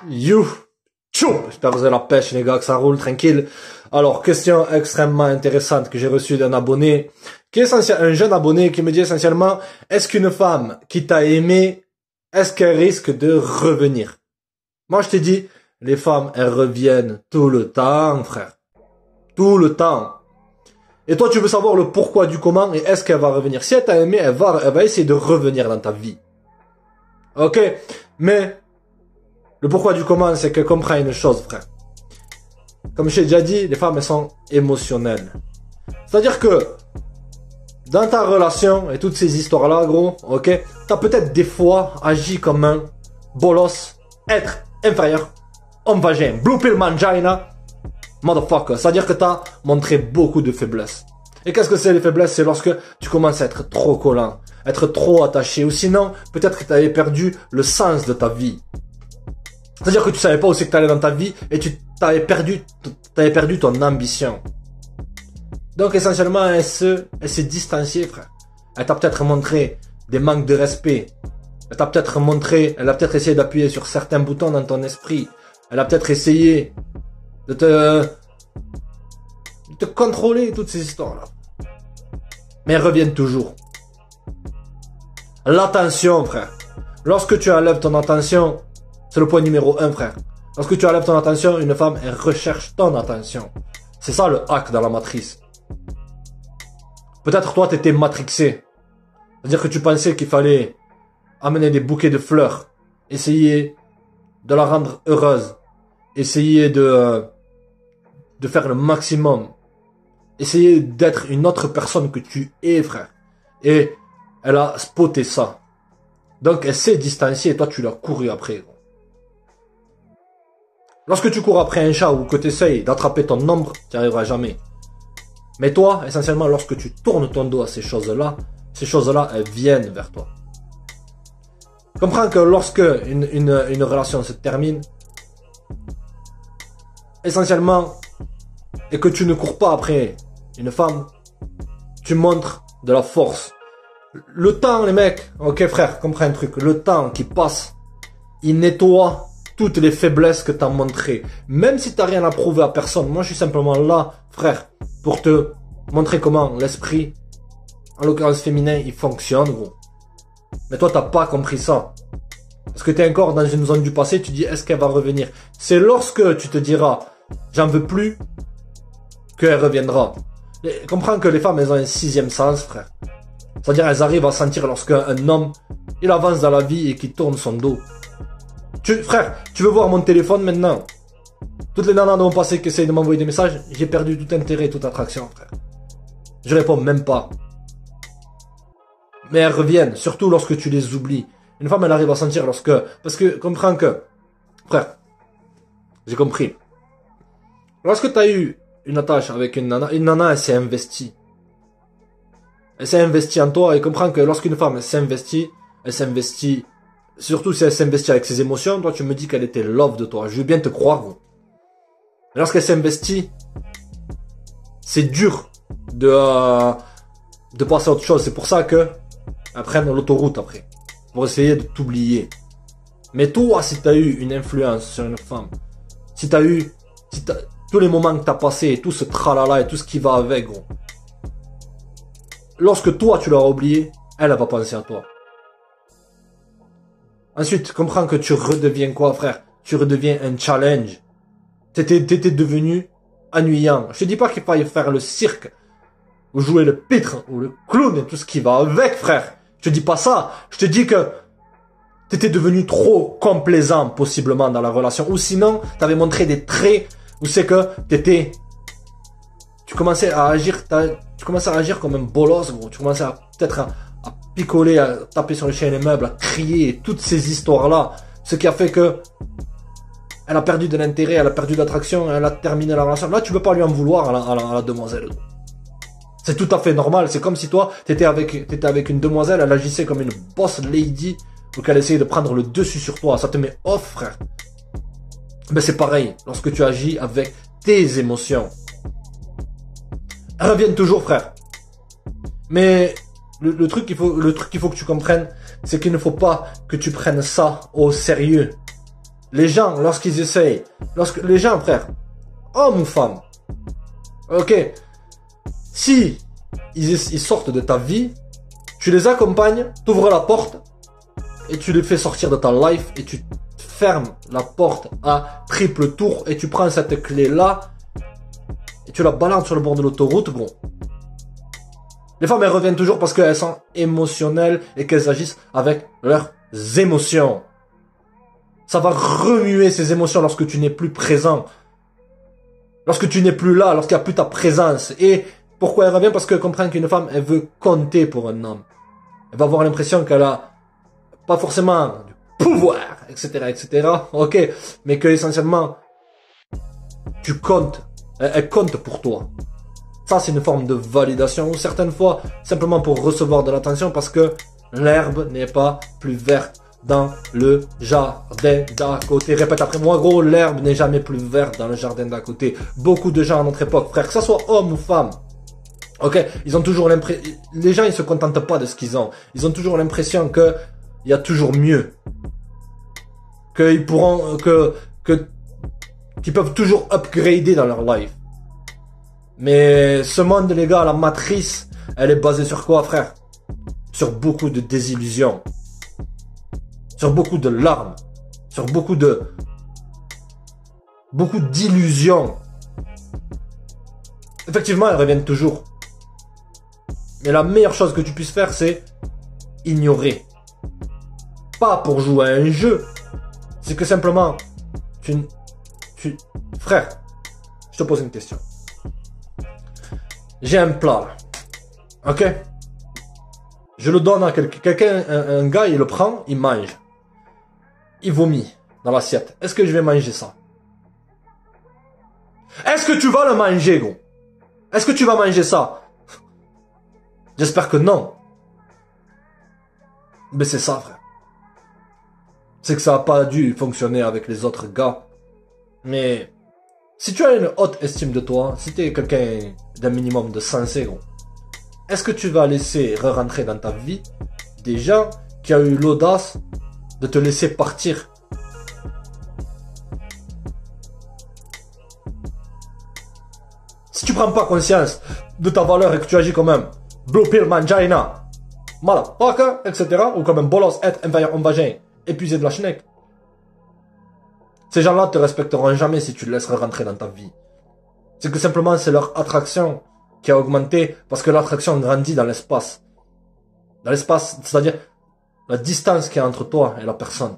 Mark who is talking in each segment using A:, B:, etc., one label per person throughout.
A: You, tchou, j'espère que vous avez la pêche les gars, que ça roule tranquille. Alors, question extrêmement intéressante que j'ai reçue d'un abonné, qui est un jeune abonné qui me dit essentiellement, est-ce qu'une femme qui t'a aimé, est-ce qu'elle risque de revenir? Moi je t'ai dit, les femmes elles reviennent tout le temps frère. Tout le temps. Et toi tu veux savoir le pourquoi du comment et est-ce qu'elle va revenir. Si elle t'a aimé, elle va essayer de revenir dans ta vie. Ok, mais le pourquoi du comment, c'est qu'elle comprend une chose, frère. Comme je t'ai déjà dit, les femmes, elles sont émotionnelles. C'est-à-dire que, dans ta relation, et toutes ces histoires-là, gros, ok, t'as peut-être des fois agi comme un bolos, être inférieur, homme vagin, blue pill mangina, motherfucker. C'est-à-dire que t'as montré beaucoup de faiblesses. Et qu'est-ce que c'est les faiblesses? C'est lorsque tu commences à être trop collant, être trop attaché, ou sinon, peut-être que tu avais perdu le sens de ta vie. C'est-à-dire que tu savais pas où c'est que tu allais dans ta vie et tu t'avais perdu ton ambition. Donc essentiellement, elle s'est distanciée, frère. Elle t'a peut-être montré des manques de respect. Elle a peut-être essayé d'appuyer sur certains boutons dans ton esprit. Elle a peut-être essayé de te contrôler, toutes ces histoires-là. Mais elles reviennent toujours. L'attention, frère. Lorsque tu enlèves ton attention, c'est le point numéro 1, frère. Lorsque tu enlèves ton attention, une femme, elle recherche ton attention. C'est ça le hack dans la matrice. Peut-être toi, t'étais matrixé. C'est-à-dire que tu pensais qu'il fallait amener des bouquets de fleurs, essayer de la rendre heureuse, essayer de faire le maximum, essayer d'être une autre personne que tu es, frère. Et elle a spoté ça. Donc elle s'est distanciée et toi tu l'as couru après, gros. Lorsque tu cours après un chat ou que tu essayes d'attraper ton ombre, tu n'y arriveras jamais. Mais toi, essentiellement, lorsque tu tournes ton dos à ces choses-là, elles viennent vers toi. Comprends que lorsque une relation se termine, essentiellement, et que tu ne cours pas après une femme, tu montres de la force. Le temps, les mecs, ok frère, comprends un truc, le temps qui passe, il nettoie toutes les faiblesses que tu as montrées. Même si tu n'as rien à prouver à personne, moi je suis simplement là, frère, pour te montrer comment l'esprit, en l'occurrence féminin, il fonctionne, gros. Mais toi, t'as pas compris ça. Parce que tu es encore dans une zone du passé, tu dis, est-ce qu'elle va revenir? C'est lorsque tu te diras, j'en veux plus, qu'elle reviendra. Et comprends que les femmes, elles ont un sixième sens, frère. C'est-à-dire, elles arrivent à sentir lorsqu'un homme, il avance dans la vie et qu'il tourne son dos. Frère, tu veux voir mon téléphone maintenant? Toutes les nanas de mon passé qui essayent de m'envoyer des messages, j'ai perdu tout intérêt, toute attraction, frère. Je réponds même pas. Mais elles reviennent, surtout lorsque tu les oublies. Une femme, elle arrive à sentir lorsque... Parce que, comprends que... Frère, j'ai compris. Lorsque tu as eu une attache avec une nana, elle s'est investie. Elle s'est investie en toi et comprends que lorsqu'une femme elle s'investit, surtout si elle s'investit avec ses émotions, toi tu me dis qu'elle était love de toi. Je veux bien te croire, gros. Mais lorsqu'elle s'investit, c'est dur de passer à autre chose. C'est pour ça que elles prennent l'autoroute après. Pour essayer de t'oublier. Mais toi, si tu as eu une influence sur une femme, si tous les moments que tu as passés, tout ce tralala et tout ce qui va avec, gros. Lorsque toi, tu l'auras oublié, elle va penser à toi. Ensuite, comprends que tu redeviens quoi, frère? Tu redeviens un challenge. T'étais devenu ennuyant. Je te dis pas qu'il fallait faire le cirque, ou jouer le pitre, ou le clown et tout ce qui va avec, frère. Je te dis pas ça. Je te dis que t'étais devenu trop complaisant, possiblement, dans la relation. Ou sinon, t'avais montré des traits où c'est que tu commençais à agir comme un bolos, gros. Tu commençais peut-être à picoler, à taper sur les chaînes et meubles, à crier, et toutes ces histoires-là. Ce qui a fait que elle a perdu de l'intérêt, elle a perdu d'attraction, elle a terminé la relation. Là, tu peux pas lui en vouloir à la demoiselle. C'est tout à fait normal. C'est comme si toi, t'étais avec une demoiselle, elle agissait comme une boss lady, ou qu'elle essayait de prendre le dessus sur toi. Ça te met off, frère. Ben c'est pareil, lorsque tu agis avec tes émotions. Elles reviennent toujours, frère. Mais le truc qu'il faut que tu comprennes, c'est qu'il ne faut pas que tu prennes ça au sérieux. les gens, lorsqu'ils essayent, les gens, frère, hommes ou femmes, ok, si ils sortent de ta vie, tu les accompagnes, t'ouvres la porte, et tu les fais sortir de ta life, et tu fermes la porte à triple tour, et tu prends cette clé-là, et tu la balances sur le bord de l'autoroute, gros. Les femmes, elles reviennent toujours parce qu'elles sont émotionnelles et qu'elles agissent avec leurs émotions. Ça va remuer ces émotions lorsque tu n'es plus présent. Lorsque tu n'es plus là, lorsqu'il n'y a plus ta présence. Et pourquoi elle revient? Parce qu'elle comprend qu'une femme, elle veut compter pour un homme. Elle va avoir l'impression qu'elle a pas forcément du pouvoir, etc., etc. Ok, mais que essentiellement, tu comptes. Elle compte pour toi. Ça, c'est une forme de validation, ou certaines fois, simplement pour recevoir de l'attention, parce que l'herbe n'est pas plus verte dans le jardin d'à côté. Répète après moi, gros, l'herbe n'est jamais plus verte dans le jardin d'à côté. Beaucoup de gens à notre époque, frère, que ça soit homme ou femme, ok, ils ont toujours l'impression, les gens, ils se contentent pas de ce qu'ils ont. Ils ont toujours l'impression que il y a toujours mieux. Qu'ils pourront, qu'ils peuvent toujours upgrader dans leur life. Mais ce monde, les gars, la matrice, elle est basée sur quoi, frère? Sur beaucoup de désillusions. Sur beaucoup de larmes. Sur beaucoup d'illusions. Effectivement, elles reviennent toujours. Mais la meilleure chose que tu puisses faire, c'est ignorer. Pas pour jouer à un jeu. C'est que simplement, frère, je te pose une question. J'ai un plat là. Ok? Je le donne à quelqu'un, un gars, il le prend, il mange. Il vomit dans l'assiette. Est-ce que je vais manger ça? Est-ce que tu vas le manger, gros? Est-ce que tu vas manger ça? J'espère que non. Mais c'est ça, frère. C'est que ça n'a pas dû fonctionner avec les autres gars. Mais si tu as une haute estime de toi, si tu es quelqu'un d'un minimum de sensé, gros, est-ce que tu vas laisser re-rentrer dans ta vie des gens qui ont eu l'audace de te laisser partir? Si tu prends pas conscience de ta valeur et que tu agis comme un blue pill mangina, motherfucker, etc., ou comme un bolos et un vagin épuisé de la schneck, ces gens-là te respecteront jamais si tu le laisseras rentrer dans ta vie. C'est que simplement c'est leur attraction qui a augmenté parce que l'attraction grandit dans l'espace. Dans l'espace, c'est-à-dire la distance qu'il y a entre toi et la personne.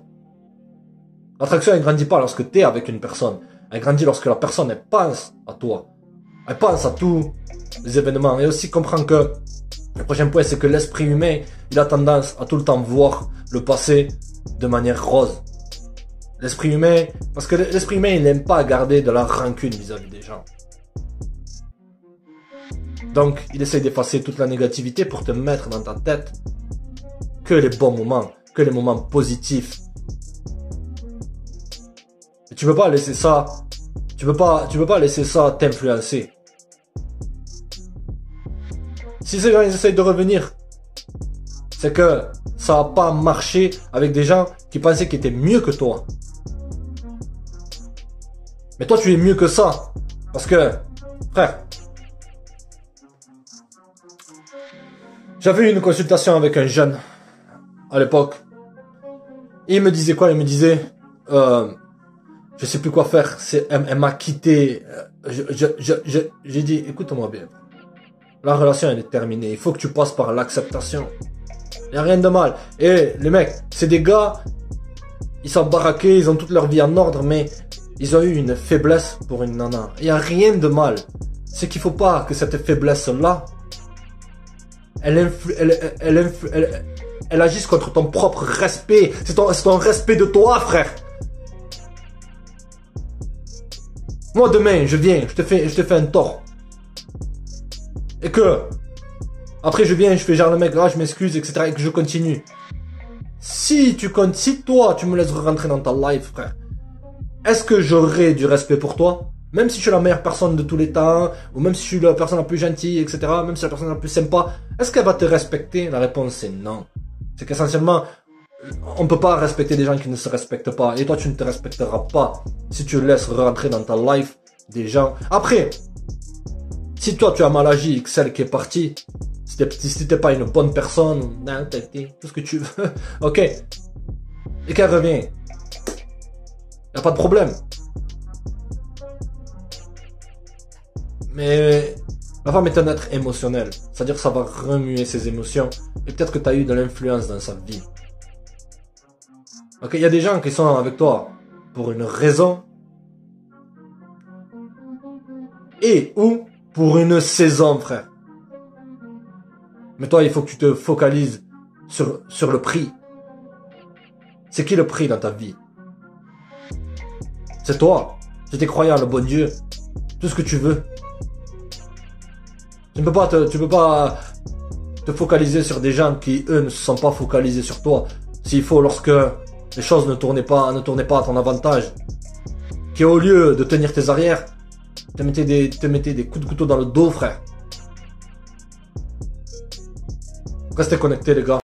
A: L'attraction, elle grandit pas lorsque tu es avec une personne. Elle grandit lorsque la personne, elle pense à toi. Elle pense à tous les événements. Et aussi comprendre que le prochain point, c'est que l'esprit humain, il a tendance à tout le temps voir le passé de manière rose. L'esprit humain, parce que l'esprit humain, il n'aime pas garder de la rancune vis-à-vis des gens. Donc, il essaye d'effacer toute la négativité pour te mettre dans ta tête que les bons moments, que les moments positifs. Et tu peux pas laisser ça, tu peux pas laisser ça t'influencer. Si ces gens ils essayent de revenir, c'est que ça n'a pas marché avec des gens qui pensaient qu'ils étaient mieux que toi. Mais toi, tu es mieux que ça. Parce que, frère, j'avais eu une consultation avec un jeune à l'époque. Et il me disait quoi? Il me disait, je sais plus quoi faire. Elle m'a quitté. J'ai dit, écoute-moi bien. La relation, elle est terminée. Il faut que tu passes par l'acceptation. Il n'y a rien de mal. Et les mecs, c'est des gars, ils sont baraqués, ils ont toute leur vie en ordre, mais ils ont eu une faiblesse pour une nana. Il n'y a rien de mal. C'est qu'il faut pas que cette faiblesse-là, elle agisse contre ton propre respect. C'est ton respect de toi, frère. Moi, demain, je viens, je te fais un tort. Et que, après, je viens, je fais genre le mec, là, je m'excuse, etc., et que je continue. Si toi, tu me laisses rentrer dans ta life, frère, est-ce que j'aurai du respect pour toi? Même si je suis la meilleure personne de tous les temps, ou même si je suis la personne la plus gentille, etc., même si je suis la personne la plus sympa, est-ce qu'elle va te respecter? La réponse, c'est non. C'est qu'essentiellement, On peut pas respecter des gens qui ne se respectent pas. Et toi, tu ne te respecteras pas si tu laisses rentrer dans ta life des gens. Après, si toi, tu as mal agi, que celle qui est partie, si t'es pas une bonne personne, non, tout ce que tu veux, ok. Et qu'elle revient, y a pas de problème. Mais la femme est un être émotionnel. C'est-à-dire que ça va remuer ses émotions. Et peut-être que tu as eu de l'influence dans sa vie. Ok, il y a des gens qui sont avec toi pour une raison. Et ou pour une saison, frère. Mais toi, il faut que tu te focalises sur le prix. C'est qui le prix dans ta vie? C'est toi. Si t'es croyant, le bon Dieu. Tout ce que tu veux. Tu peux pas te focaliser sur des gens qui, eux, ne se sont pas focalisés sur toi. S'il faut, lorsque les choses ne tournaient pas à ton avantage, qui au lieu de tenir tes arrières, te mettais des coups de couteau dans le dos, frère. Restez connectés, les gars.